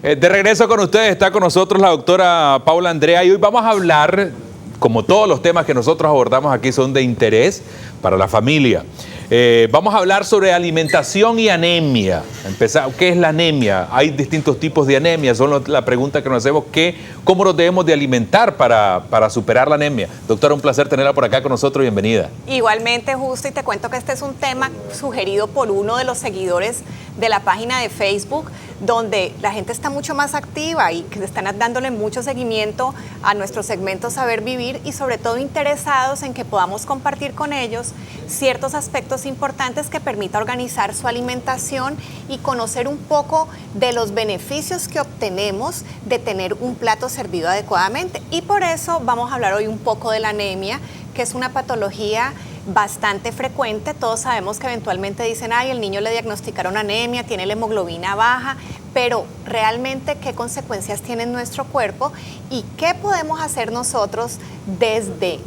De regreso con ustedes, está con nosotros la doctora Paula Andrea y hoy vamos a hablar, como todos los temas que nosotros abordamos aquí son de interés para la familia. Vamos a hablar sobre alimentación y anemia. ¿Qué es la anemia? Hay distintos tipos de anemia, son la pregunta que nos hacemos, ¿cómo nos debemos de alimentar para superar la anemia? Doctora, un placer tenerla por acá con nosotros, bienvenida. Igualmente, Justo, y te cuento que este es un tema sugerido por uno de los seguidores de la página de Facebook, donde la gente está mucho más activa y que están dándole mucho seguimiento a nuestro segmento Saber Vivir y sobre todo interesados en que podamos compartir con ellos ciertos aspectos importantes que permita organizar su alimentación y conocer un poco de los beneficios que obtenemos de tener un plato servido adecuadamente. Y por eso vamos a hablar hoy un poco de la anemia, que es una patología bastante frecuente. Todos sabemos que eventualmente dicen, ay, el niño le diagnosticaron anemia, tiene la hemoglobina baja, pero realmente qué consecuencias tiene en nuestro cuerpo y qué podemos hacer nosotros desde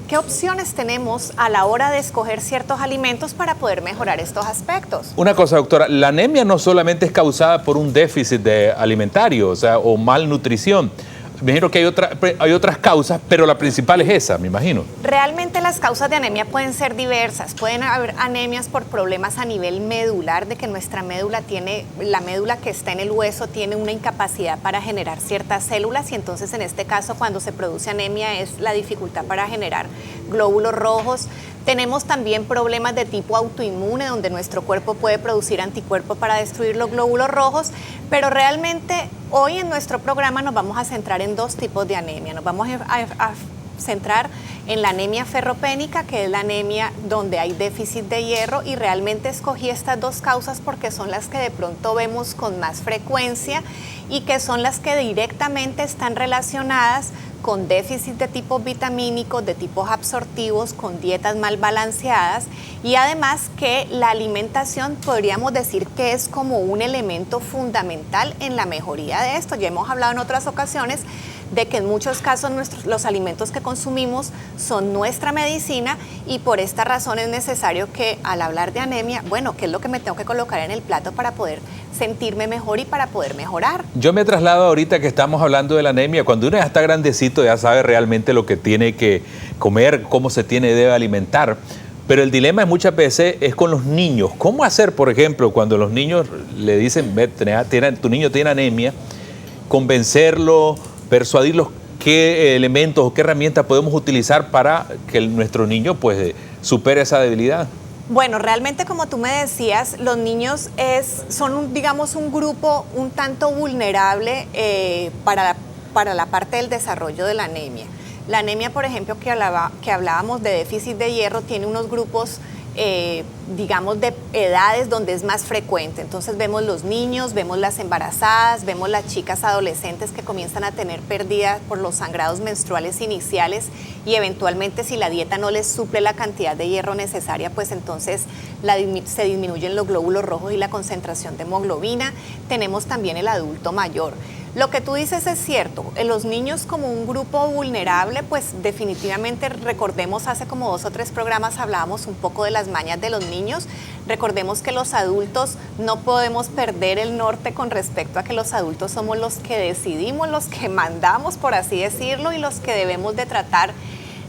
qué opciones tenemos a la hora de escoger ciertos alimentos para poder mejorar estos aspectos. Una cosa, doctora, la anemia no solamente es causada por un déficit alimentario, o malnutrición. Me imagino que hay otras causas, pero la principal es esa, me imagino. Realmente las causas de anemia pueden ser diversas. Pueden haber anemias por problemas a nivel medular, de que nuestra médula la médula que está en el hueso tiene una incapacidad para generar ciertas células y entonces en este caso cuando se produce anemia es la dificultad para generar glóbulos rojos. Tenemos también problemas de tipo autoinmune, donde nuestro cuerpo puede producir anticuerpos para destruir los glóbulos rojos, pero realmente hoy en nuestro programa nos vamos a centrar en dos tipos de anemia. Nos vamos a centrar en la anemia ferropénica, que es la anemia donde hay déficit de hierro, y realmente escogí estas dos causas porque son las que de pronto vemos con más frecuencia y que son las que directamente están relacionadas con déficit de tipos vitamínicos, de tipos absortivos, con dietas mal balanceadas y además que la alimentación podríamos decir que es como un elemento fundamental en la mejoría de esto. Ya hemos hablado en otras ocasiones de que en muchos casos los alimentos que consumimos son nuestra medicina y por esta razón es necesario que al hablar de anemia, bueno, ¿qué es lo que me tengo que colocar en el plato para poder sentirme mejor y para poder mejorar? Yo me traslado ahorita que estamos hablando de la anemia, cuando uno ya está grandecito ya sabe realmente lo que tiene que comer, cómo se debe alimentar. Pero el dilema muchas veces es con los niños. ¿Cómo hacer, por ejemplo, cuando los niños le dicen, tu niño tiene anemia, convencerlo, persuadirlos qué elementos o qué herramientas podemos utilizar para que nuestro niño pues supere esa debilidad? Bueno, realmente como tú me decías, los niños son digamos un grupo un tanto vulnerable para la parte del desarrollo de la anemia. La anemia, por ejemplo, que hablábamos de déficit de hierro, tiene unos grupos digamos de edades donde es más frecuente. Entonces vemos los niños, vemos las embarazadas, vemos las chicas adolescentes que comienzan a tener pérdida por los sangrados menstruales iniciales y eventualmente si la dieta no les suple la cantidad de hierro necesaria, pues entonces se disminuyen los glóbulos rojos y la concentración de hemoglobina. Tenemos también el adulto mayor. Lo que tú dices es cierto, los niños como un grupo vulnerable, pues definitivamente recordemos hace como 2 o 3 programas hablábamos un poco de las mañas de los niños. Recordemos que los adultos no podemos perder el norte con respecto a que los adultos somos los que decidimos, los que mandamos, por así decirlo, y los que debemos de tratar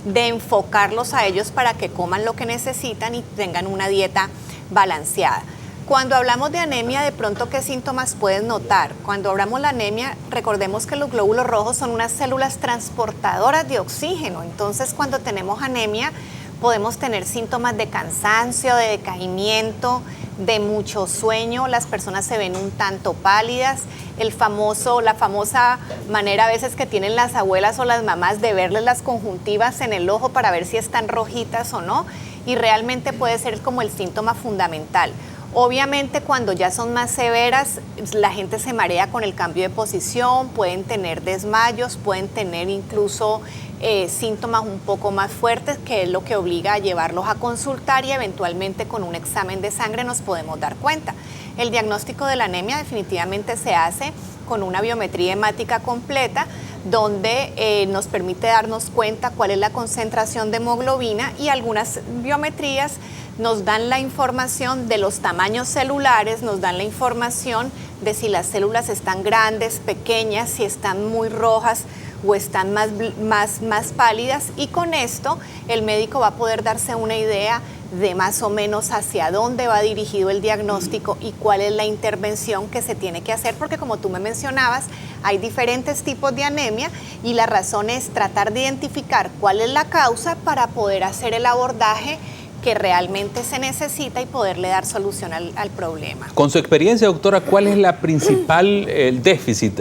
de enfocarlos a ellos para que coman lo que necesitan y tengan una dieta balanceada. Cuando hablamos de anemia, de pronto, ¿qué síntomas puedes notar? Cuando hablamos de la anemia, recordemos que los glóbulos rojos son unas células transportadoras de oxígeno. Entonces, cuando tenemos anemia, podemos tener síntomas de cansancio, de decaimiento, de mucho sueño. Las personas se ven un tanto pálidas. La famosa manera a veces que tienen las abuelas o las mamás de verles las conjuntivas en el ojo para ver si están rojitas o no. Y realmente puede ser como el síntoma fundamental. Obviamente cuando ya son más severas, la gente se marea con el cambio de posición, pueden tener desmayos, pueden tener incluso síntomas un poco más fuertes, que es lo que obliga a llevarlos a consultar y eventualmente con un examen de sangre nos podemos dar cuenta. El diagnóstico de la anemia definitivamente se hace con una biometría hemática completa, donde nos permite darnos cuenta cuál es la concentración de hemoglobina, y algunas biometrías nos dan la información de los tamaños celulares, nos dan la información de si las células están grandes, pequeñas, si están muy rojas o están más pálidas, y con esto el médico va a poder darse una idea de más o menos hacia dónde va dirigido el diagnóstico y cuál es la intervención que se tiene que hacer, porque como tú me mencionabas, hay diferentes tipos de anemia y la razón es tratar de identificar cuál es la causa para poder hacer el abordaje que realmente se necesita y poderle dar solución al problema. Con su experiencia, doctora, ¿cuál es la principal déficit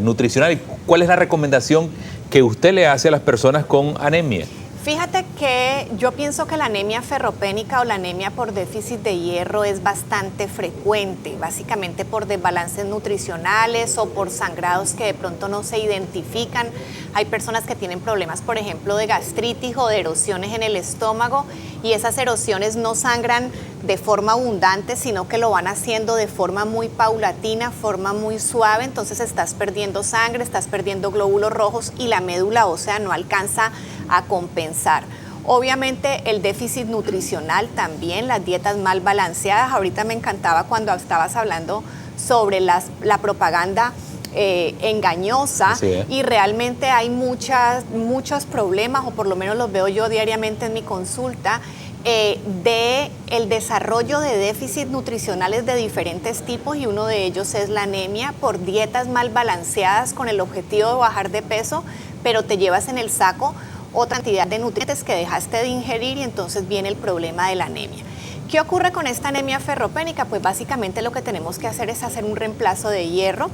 nutricional y cuál es la recomendación que usted le hace a las personas con anemia? Fíjate que yo pienso que la anemia ferropénica o la anemia por déficit de hierro es bastante frecuente, básicamente por desbalances nutricionales o por sangrados que de pronto no se identifican. Hay personas que tienen problemas, por ejemplo, de gastritis o de erosiones en el estómago, y esas erosiones no sangran de forma abundante, sino que lo van haciendo de forma muy paulatina, forma muy suave, entonces estás perdiendo sangre, estás perdiendo glóbulos rojos y la médula ósea no alcanza a compensar. Obviamente el déficit nutricional también, las dietas mal balanceadas. Ahorita me encantaba cuando estabas hablando sobre la propaganda engañosa, y realmente hay muchos problemas, o por lo menos los veo yo diariamente en mi consulta, de el desarrollo de déficits nutricionales de diferentes tipos, y uno de ellos es la anemia por dietas mal balanceadas con el objetivo de bajar de peso, pero te llevas en el saco otra cantidad de nutrientes que dejaste de ingerir, y entonces viene el problema de la anemia. ¿Qué ocurre con esta anemia ferropénica? Pues básicamente lo que tenemos que hacer es hacer un reemplazo de hierro.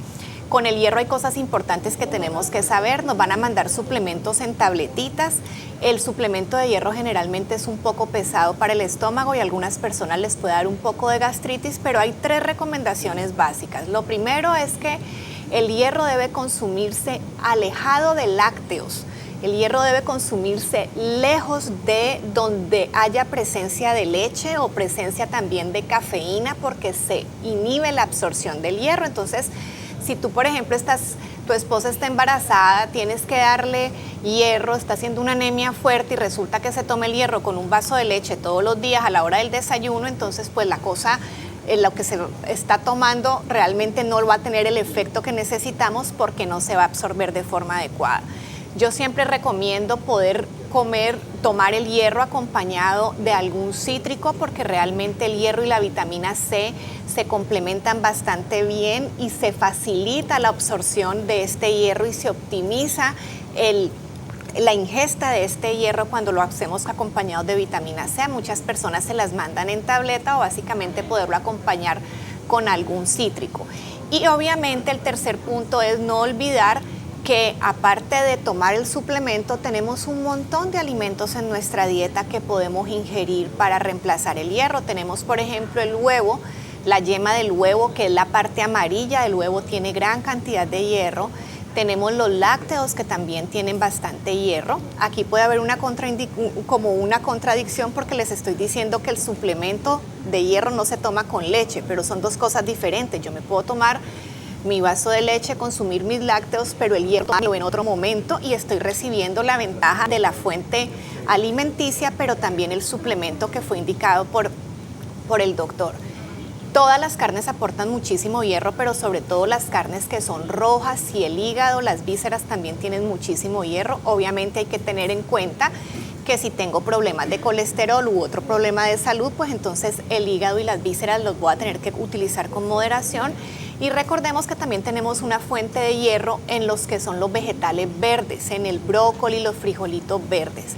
Con el hierro hay cosas importantes que tenemos que saber. Nos van a mandar suplementos en tabletitas. El suplemento de hierro generalmente es un poco pesado para el estómago y a algunas personas les puede dar un poco de gastritis, pero hay 3 recomendaciones básicas. Lo primero es que el hierro debe consumirse alejado de lácteos. El hierro debe consumirse lejos de donde haya presencia de leche o presencia también de cafeína, porque se inhibe la absorción del hierro. Entonces, si tú, por ejemplo, tu esposa está embarazada, tienes que darle hierro, está haciendo una anemia fuerte y resulta que se toma el hierro con un vaso de leche todos los días a la hora del desayuno, entonces pues la cosa, lo que se está tomando realmente no va a tener el efecto que necesitamos porque no se va a absorber de forma adecuada. Yo siempre recomiendo poder tomar el hierro acompañado de algún cítrico, porque realmente el hierro y la vitamina C se complementan bastante bien y se facilita la absorción de este hierro y se optimiza la ingesta de este hierro cuando lo hacemos acompañado de vitamina C. A muchas personas se las mandan en tableta o básicamente poderlo acompañar con algún cítrico. Y obviamente el tercer punto es no olvidar que aparte de tomar el suplemento, tenemos un montón de alimentos en nuestra dieta que podemos ingerir para reemplazar el hierro. Tenemos, por ejemplo, el huevo, la yema del huevo, que es la parte amarilla del huevo, tiene gran cantidad de hierro. Tenemos los lácteos, que también tienen bastante hierro. Aquí puede haber una contradicción, porque les estoy diciendo que el suplemento de hierro no se toma con leche, pero son 2 cosas diferentes. Yo me puedo tomar mi vaso de leche, consumir mis lácteos, pero el hierro lo en otro momento, y estoy recibiendo la ventaja de la fuente alimenticia, pero también el suplemento que fue indicado por el doctor. Todas las carnes aportan muchísimo hierro, pero sobre todo las carnes que son rojas, y el hígado, las vísceras también tienen muchísimo hierro. Obviamente hay que tener en cuenta que si tengo problemas de colesterol u otro problema de salud, pues entonces el hígado y las vísceras los voy a tener que utilizar con moderación. Y recordemos que también tenemos una fuente de hierro en los que son los vegetales verdes, en el brócoli, los frijolitos verdes.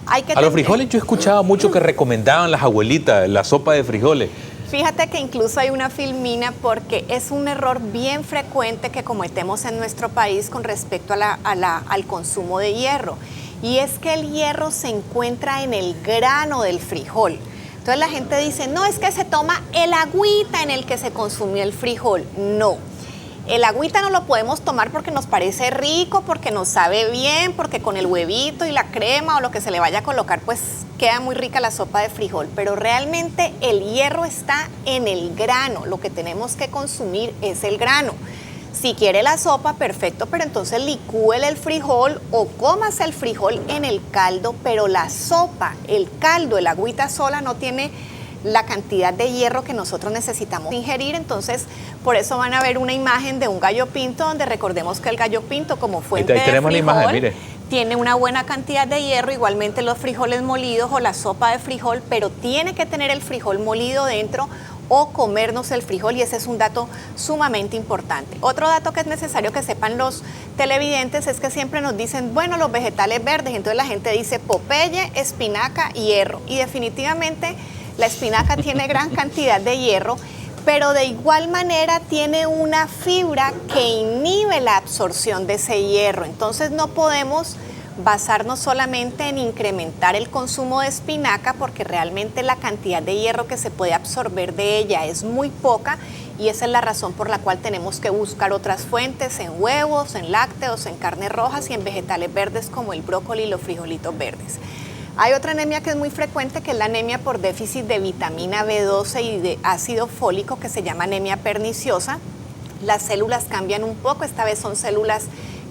A los frijoles yo escuchaba mucho que recomendaban las abuelitas, la sopa de frijoles. Fíjate que incluso hay una filmina, porque es un error bien frecuente que cometemos en nuestro país con respecto al consumo de hierro. Y es que el hierro se encuentra en el grano del frijol. Entonces la gente dice, no, es que se toma el agüita en el que se consumió el frijol. No, el agüita no lo podemos tomar porque nos parece rico, porque nos sabe bien, porque con el huevito y la crema o lo que se le vaya a colocar, pues queda muy rica la sopa de frijol. Pero realmente el hierro está en el grano, lo que tenemos que consumir es el grano. Si quiere la sopa, perfecto, pero entonces licúele el frijol o cómase el frijol en el caldo, pero la sopa, el caldo, el agüita sola no tiene la cantidad de hierro que nosotros necesitamos ingerir. Entonces, por eso van a ver una imagen de un gallo pinto, donde recordemos que el gallo pinto, como fuente de tenemos frijol, la imagen, mire, tiene una buena cantidad de hierro, igualmente los frijoles molidos o la sopa de frijol, pero tiene que tener el frijol molido dentro o comernos el frijol, y ese es un dato sumamente importante. Otro dato que es necesario que sepan los televidentes es que siempre nos dicen, bueno, los vegetales verdes, entonces la gente dice Popeye, espinaca, hierro, y definitivamente la espinaca tiene gran cantidad de hierro, pero de igual manera tiene una fibra que inhibe la absorción de ese hierro. Entonces no podemos basarnos solamente en incrementar el consumo de espinaca, porque realmente la cantidad de hierro que se puede absorber de ella es muy poca, y esa es la razón por la cual tenemos que buscar otras fuentes en huevos, en lácteos, en carnes rojas y en vegetales verdes como el brócoli y los frijolitos verdes. Hay otra anemia que es muy frecuente, que es la anemia por déficit de vitamina B12 y de ácido fólico, que se llama anemia perniciosa. Las células cambian un poco, esta vez son células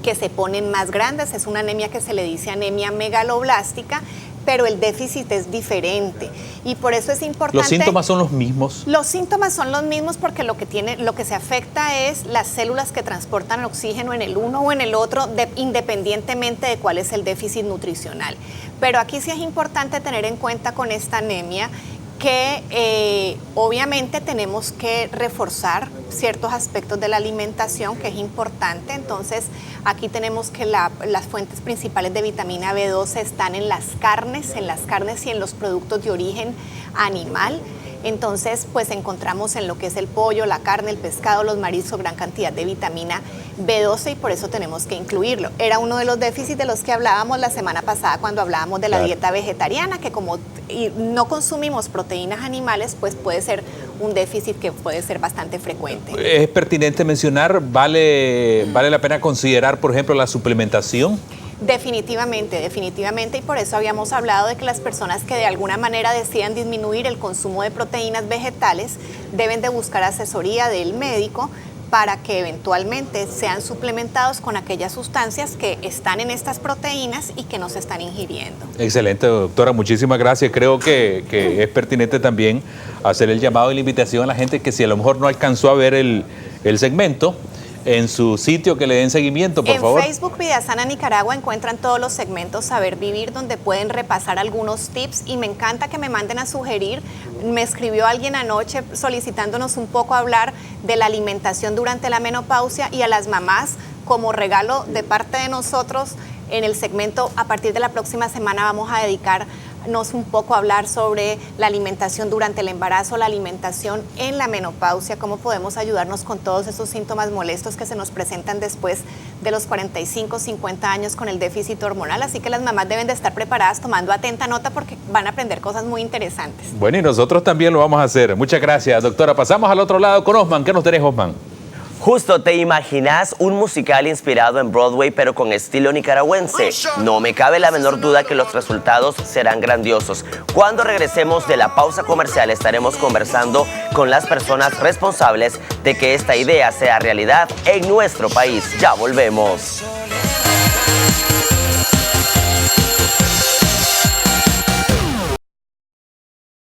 que se ponen más grandes, es una anemia que se le dice anemia megaloblástica, pero el déficit es diferente, y por eso es importante. ¿Los síntomas son los mismos? Los síntomas son los mismos, porque lo que se afecta es las células que transportan el oxígeno en el uno o en el otro, independientemente de cuál es el déficit nutricional. Pero aquí sí es importante tener en cuenta con esta anemia que obviamente tenemos que reforzar ciertos aspectos de la alimentación, que es importante. Entonces, aquí tenemos que las fuentes principales de vitamina B12 están en las carnes y en los productos de origen animal. Entonces, pues encontramos en lo que es el pollo, la carne, el pescado, los mariscos, gran cantidad de vitamina B12, y por eso tenemos que incluirlo. Era uno de los déficits de los que hablábamos la semana pasada cuando hablábamos de la dieta vegetariana, que como no consumimos proteínas animales, pues puede ser un déficit que puede ser bastante frecuente. Es pertinente mencionar, ¿vale la pena considerar, por ejemplo, la suplementación? Definitivamente, y por eso habíamos hablado de que las personas que de alguna manera decidan disminuir el consumo de proteínas vegetales deben de buscar asesoría del médico para que eventualmente sean suplementados con aquellas sustancias que están en estas proteínas y que no se están ingiriendo. Excelente, doctora, muchísimas gracias. Creo que es pertinente también hacer el llamado y la invitación a la gente que, si a lo mejor no alcanzó a ver el segmento, en su sitio, que le den seguimiento, por favor. En Facebook Vidasana Nicaragua encuentran todos los segmentos Saber Vivir, donde pueden repasar algunos tips, y me encanta que me manden a sugerir. Me escribió alguien anoche solicitándonos un poco hablar de la alimentación durante la menopausia, y a las mamás, como regalo de parte de nosotros, en el segmento a partir de la próxima semana vamos a dedicarnos un poco a hablar sobre la alimentación durante el embarazo, la alimentación en la menopausia, cómo podemos ayudarnos con todos esos síntomas molestos que se nos presentan después de los 45, 50 años con el déficit hormonal. Así que las mamás deben de estar preparadas, tomando atenta nota, porque van a aprender cosas muy interesantes. Bueno, y nosotros también lo vamos a hacer. Muchas gracias, doctora. Pasamos al otro lado con Osman. ¿Qué nos tenés, Osman? Justo, ¿te imaginas un musical inspirado en Broadway pero con estilo nicaragüense? No me cabe la menor duda que los resultados serán grandiosos. Cuando regresemos de la pausa comercial estaremos conversando con las personas responsables de que esta idea sea realidad en nuestro país. Ya volvemos.